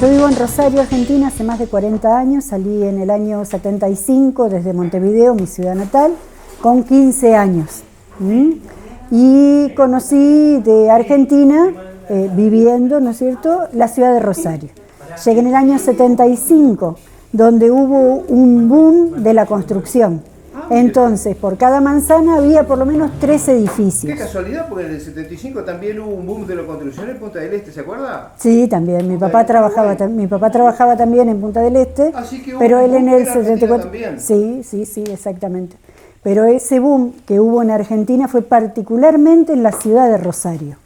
Yo vivo en Rosario, Argentina, hace más de 40 años. Salí en el año 75 desde Montevideo, mi ciudad natal, con 15 años. Y conocí de Argentina, viviendo, ¿no es cierto?, la ciudad de Rosario. Llegué en el año 75, donde hubo un boom de la construcción. Entonces, por cada manzana había por lo menos 3 edificios. Qué casualidad, porque en el 75 también hubo un boom de la construcción en Punta del Este, ¿se acuerda? Sí, también. Mi papá trabajaba también en Punta del Este, Así que hubo pero un él boom en el en Argentina 74. también. Sí, exactamente. Pero ese boom que hubo en Argentina fue particularmente en la ciudad de Rosario.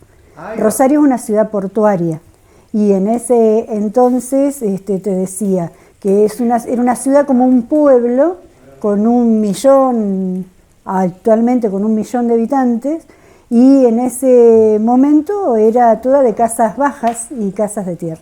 Rosario es una ciudad portuaria y en ese entonces te decía que era una ciudad como un pueblo con 1 millón, actualmente con 1 millón de habitantes, y en ese momento era toda de casas bajas y casas de tierra.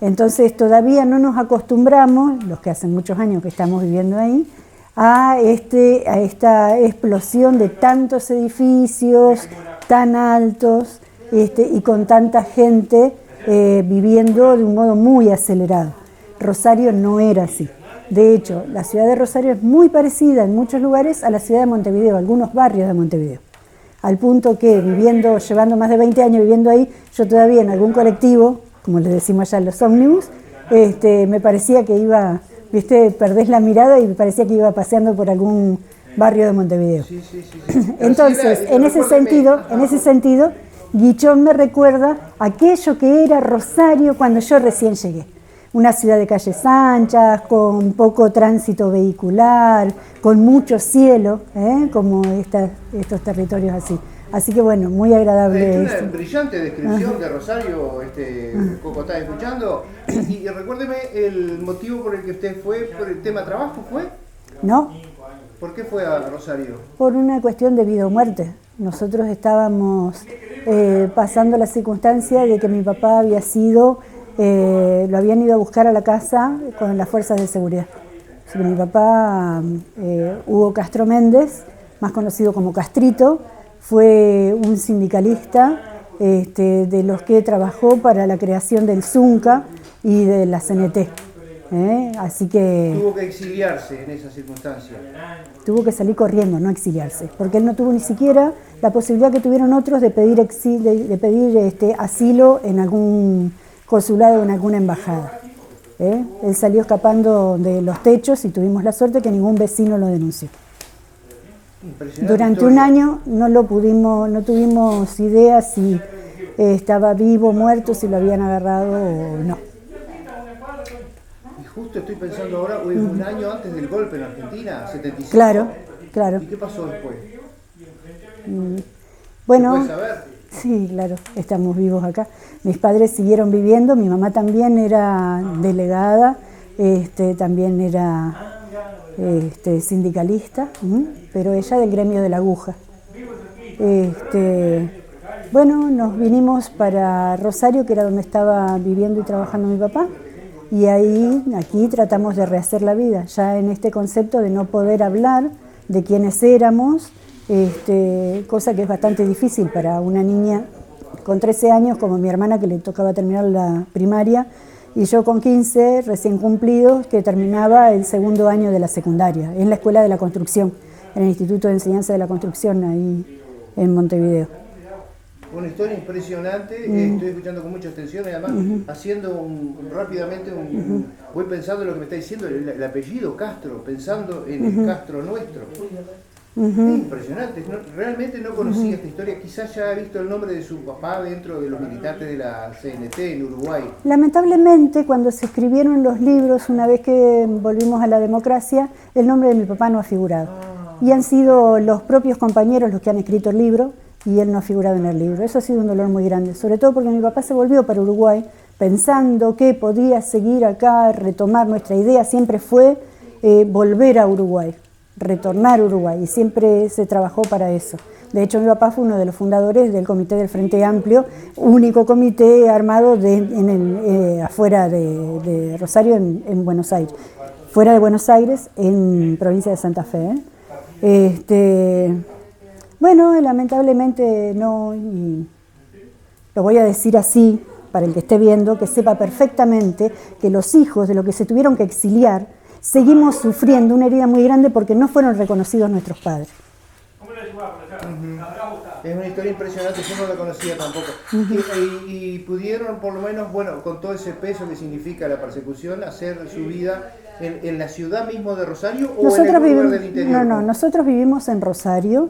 Entonces todavía no nos acostumbramos, los que hace muchos años que estamos viviendo ahí, a esta explosión de tantos edificios tan altos y con tanta gente viviendo de un modo muy acelerado. Rosario no era así. De hecho, la ciudad de Rosario es muy parecida en muchos lugares a la ciudad de Montevideo, algunos barrios de Montevideo. Al punto que llevando más de 20 años viviendo ahí, yo todavía en algún colectivo, como les decimos allá los ómnibus, me parecía que iba, perdés la mirada y me parecía que iba paseando por algún barrio de Montevideo. Sí. Entonces, en ese sentido, Guichón me recuerda aquello que era Rosario cuando yo recién llegué. Una ciudad de calles anchas, con poco tránsito vehicular, con mucho cielo, como estos territorios así. Así que bueno, muy agradable. Es una brillante descripción de Rosario, Coco está escuchando. Y recuérdeme el motivo por el que usted fue, por el tema trabajo, ¿fue? No. ¿Por qué fue a Rosario? Por una cuestión de vida o muerte. Nosotros estábamos pasando la circunstancia de que mi papá había sido... lo habían ido a buscar a la casa con las fuerzas de seguridad. Así que mi papá, Hugo Castro Méndez, más conocido como Castrito, fue un sindicalista de los que trabajó para la creación del ZUNCA y de la CNT. Así que... Tuvo que exiliarse en esa circunstancia. Tuvo que salir corriendo, no exiliarse, porque él no tuvo ni siquiera la posibilidad que tuvieron otros de pedir asilo en algún consulado o en alguna embajada. Él salió escapando de los techos y tuvimos la suerte que ningún vecino lo denunció. Durante un año no tuvimos idea si estaba vivo, muerto, si lo habían agarrado o no. Y justo estoy pensando ahora, un año antes del golpe en Argentina, 75. Claro. ¿Y qué pasó después? Bueno, ¿Se puede saber? Sí, claro, estamos vivos acá. Mis padres siguieron viviendo, mi mamá también era delegada, también era sindicalista, pero ella del gremio de la aguja. Bueno, nos vinimos para Rosario, que era donde estaba viviendo y trabajando mi papá, y aquí tratamos de rehacer la vida, ya en este concepto de no poder hablar de quiénes éramos, cosa que es bastante difícil para una niña con 13 años, como mi hermana que le tocaba terminar la primaria, y yo con 15 recién cumplidos, que terminaba el 2.º año de la secundaria, en la Escuela de la Construcción, en el Instituto de Enseñanza de la Construcción, ahí en Montevideo. Una historia impresionante, estoy escuchando con mucha atención y además haciendo rápidamente voy pensando en lo que me está diciendo, el apellido Castro, pensando en el Castro nuestro. Es impresionante, realmente no conocía esta historia, quizás ya ha visto el nombre de su papá dentro de los militantes de la CNT en Uruguay. Lamentablemente, cuando se escribieron los libros, una vez que volvimos a la democracia, el nombre de mi papá no ha figurado. Y han sido los propios compañeros los que han escrito el libro, y él no ha figurado en el libro. Eso ha sido un dolor muy grande, sobre todo porque mi papá se volvió para Uruguay pensando que podía seguir acá, retomar. Nuestra idea siempre fue volver a Uruguay, retornar a Uruguay, y siempre se trabajó para eso. De hecho, mi papá fue uno de los fundadores del Comité del Frente Amplio, único comité armado afuera de Rosario, en Buenos Aires, fuera de Buenos Aires, en provincia de Santa Fe. Bueno, lamentablemente no, y lo voy a decir así, para el que esté viendo, que sepa perfectamente que los hijos de los que se tuvieron que exiliar, seguimos sufriendo una herida muy grande porque no fueron reconocidos nuestros padres. Es una historia impresionante, yo no la conocía tampoco. Y pudieron, por lo menos, bueno, con todo ese peso que significa la persecución, hacer su vida en la ciudad mismo de Rosario o nosotros en algún lugar del interior. No, nosotros vivimos en Rosario,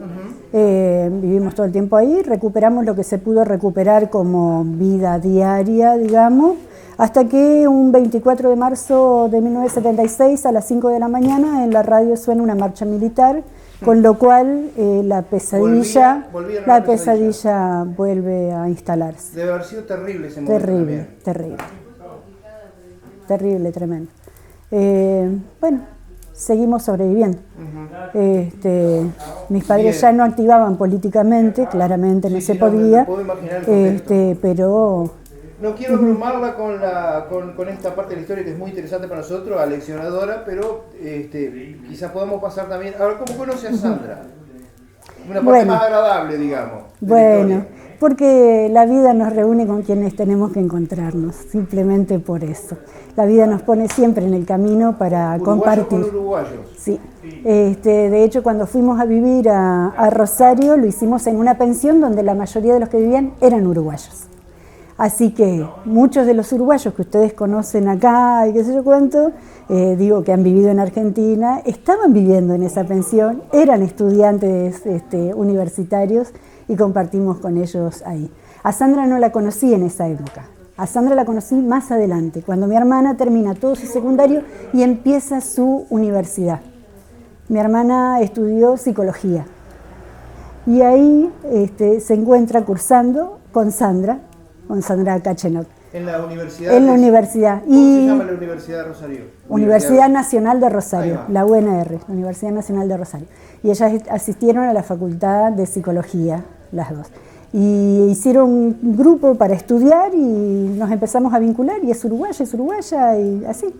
vivimos todo el tiempo ahí, recuperamos lo que se pudo recuperar como vida diaria, digamos, hasta que un 24 de marzo de 1976 a las 5 de la mañana en la radio suena una marcha militar, con lo cual la pesadilla vuelve a instalarse. Debe haber sido terrible ese momento. Terrible, tremendo. Bueno, seguimos sobreviviendo. Mis padres ya no activaban políticamente, claramente no se podía, me puedo imaginar el pero... No quiero abrumarla con esta parte de la historia que es muy interesante para nosotros, aleccionadora, pero quizás podamos pasar también... A ver, ¿cómo conoce a Sandra? Una parte más agradable, digamos. Bueno, porque la vida nos reúne con quienes tenemos que encontrarnos, simplemente por eso. La vida nos pone siempre en el camino para compartir. Con uruguayos. Sí. De hecho, cuando fuimos a vivir a Rosario, lo hicimos en una pensión donde la mayoría de los que vivían eran uruguayos. Así que muchos de los uruguayos que ustedes conocen acá y qué sé yo cuánto, digo que han vivido en Argentina, estaban viviendo en esa pensión, eran estudiantes universitarios y compartimos con ellos ahí. A Sandra no la conocí en esa época, a Sandra la conocí más adelante, cuando mi hermana termina todo su secundario y empieza su universidad. Mi hermana estudió psicología y ahí se encuentra cursando con Sandra Kachenot. ¿En la universidad? En la universidad. ¿Cómo se llama la Universidad de Rosario? Universidad Nacional de Rosario, la UNR, la Universidad Nacional de Rosario. Y ellas asistieron a la Facultad de Psicología, las dos. Y hicieron un grupo para estudiar y nos empezamos a vincular, y es uruguaya y así.